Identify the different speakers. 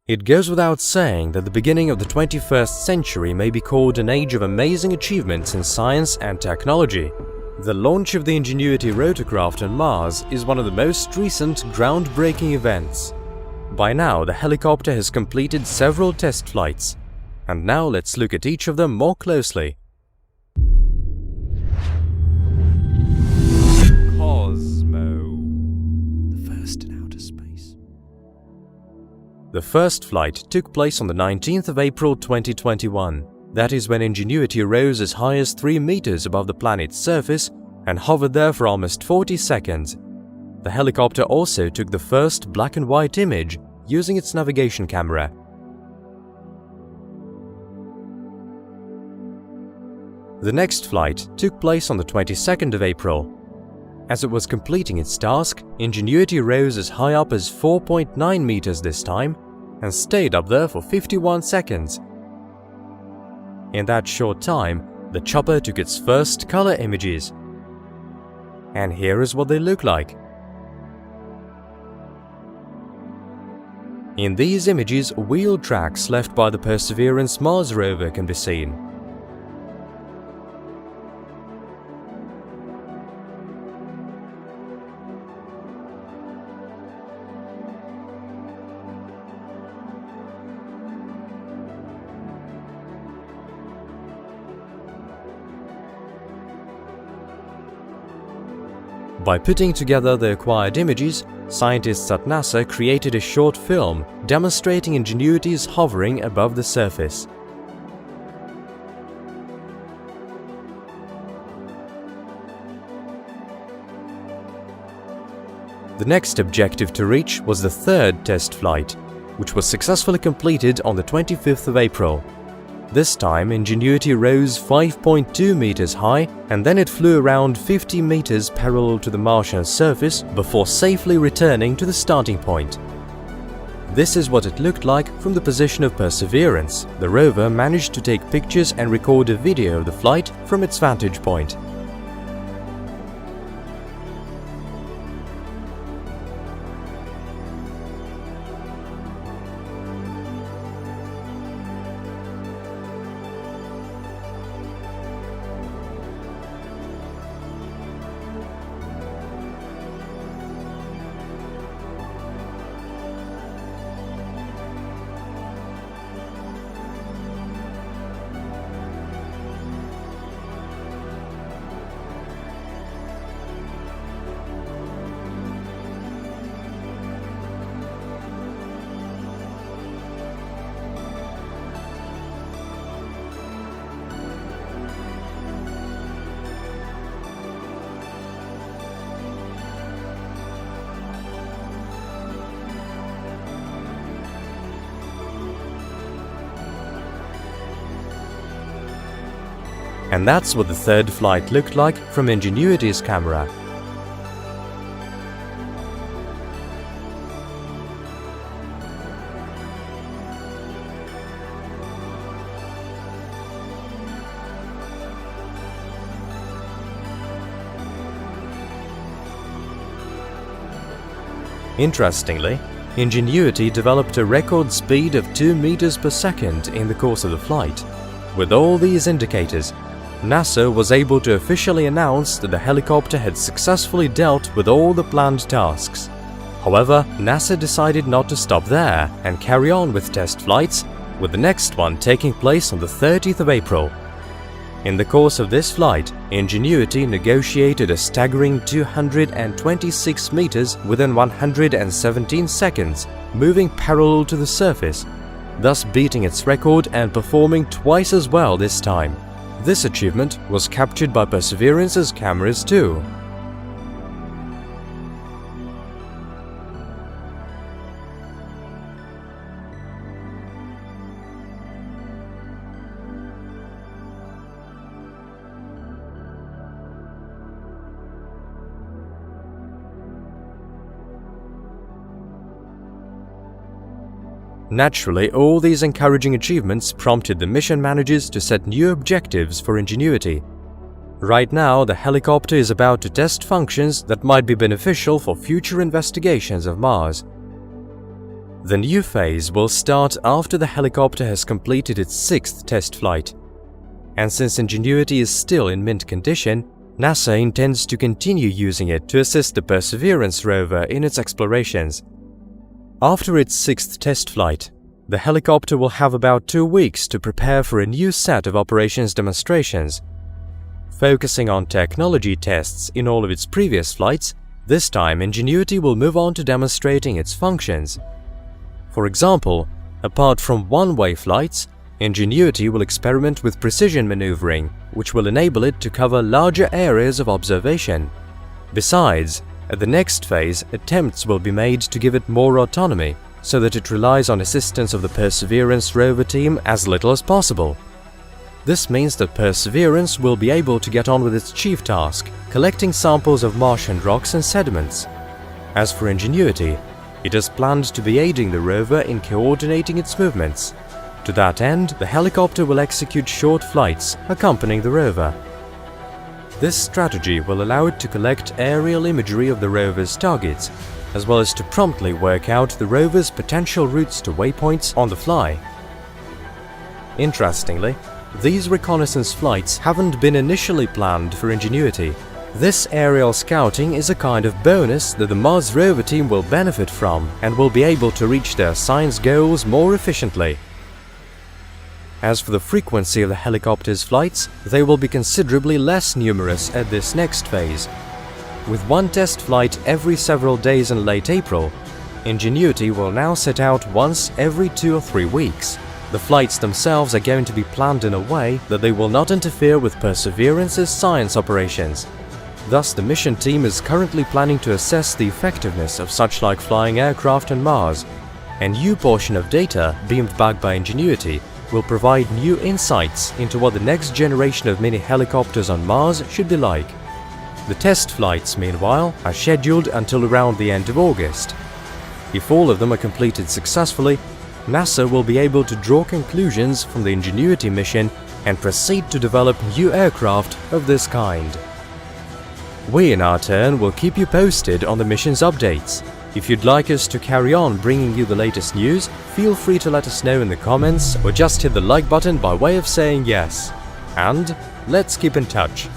Speaker 1: It goes without saying that the beginning of the 21st century may be called an age of amazing achievements in science and technology. The launch of the Ingenuity rotorcraft on Mars is one of the most recent groundbreaking events. By now, the helicopter has completed several test flights. And now let's look at each of them more closely. The first flight took place on the 19th of April 2021. That is when Ingenuity rose as high as 3 meters above the planet's surface and hovered there for almost 40 seconds. The helicopter also took the first black and white image using its navigation camera. The next flight took place on the 22nd of April. As it was completing its task, Ingenuity rose as high up as 4.9 meters this time and stayed up there for 51 seconds. In that short time, the chopper took its first color images. And here is what they look like. In these images, wheel tracks left by the Perseverance Mars rover can be seen. By putting together the acquired images, scientists at NASA created a short film demonstrating Ingenuity's hovering above the surface. The next objective to reach was the third test flight, which was successfully completed on the 25th of April. This time, Ingenuity rose 5.2 meters high, and then it flew around 50 meters parallel to the Martian surface before safely returning to the starting point. This is what it looked like from the position of Perseverance. The rover managed to take pictures and record a video of the flight from its vantage point. And that's what the third flight looked like from Ingenuity's camera. Interestingly, Ingenuity developed a record speed of 2 meters per second in the course of the flight. With all these indicators, NASA was able to officially announce that the helicopter had successfully dealt with all the planned tasks. However, NASA decided not to stop there and carry on with test flights, with the next one taking place on the 30th of April. In the course of this flight, Ingenuity negotiated a staggering 226 meters within 117 seconds, moving parallel to the surface, thus beating its record and performing twice as well this time. This achievement was captured by Perseverance's cameras too. Naturally, all these encouraging achievements prompted the mission managers to set new objectives for Ingenuity. Right now, the helicopter is about to test functions that might be beneficial for future investigations of Mars. The new phase will start after the helicopter has completed its 6th test flight. And since Ingenuity is still in mint condition, NASA intends to continue using it to assist the Perseverance rover in its explorations. After its 6th test flight, the helicopter will have about 2 weeks to prepare for a new set of operations demonstrations. Focusing on technology tests in all of its previous flights, this time Ingenuity will move on to demonstrating its functions. For example, apart from one-way flights, Ingenuity will experiment with precision maneuvering, which will enable it to cover larger areas of observation. Besides, at the next phase, attempts will be made to give it more autonomy, so that it relies on assistance of the Perseverance rover team as little as possible. This means that Perseverance will be able to get on with its chief task, collecting samples of Martian rocks and sediments. As for Ingenuity, it is planned to be aiding the rover in coordinating its movements. To that end, the helicopter will execute short flights accompanying the rover. This strategy will allow it to collect aerial imagery of the rover's targets, as well as to promptly work out the rover's potential routes to waypoints on the fly. Interestingly, these reconnaissance flights haven't been initially planned for Ingenuity. This aerial scouting is a kind of bonus that the Mars rover team will benefit from and will be able to reach their science goals more efficiently. As for the frequency of the helicopter's flights, they will be considerably less numerous at this next phase. With one test flight every several days in late April, Ingenuity will now set out once every 2 or 3 weeks. The flights themselves are going to be planned in a way that they will not interfere with Perseverance's science operations. Thus, the mission team is currently planning to assess the effectiveness of such like flying aircraft on Mars. A new portion of data beamed back by Ingenuity will provide new insights into what the next generation of mini helicopters on Mars should be like. The test flights, meanwhile, are scheduled until around the end of August. If all of them are completed successfully, NASA will be able to draw conclusions from the Ingenuity mission and proceed to develop new aircraft of this kind. We, in our turn, will keep you posted on the mission's updates. If you'd like us to carry on bringing you the latest news, feel free to let us know in the comments or just hit the like button by way of saying yes. And let's keep in touch.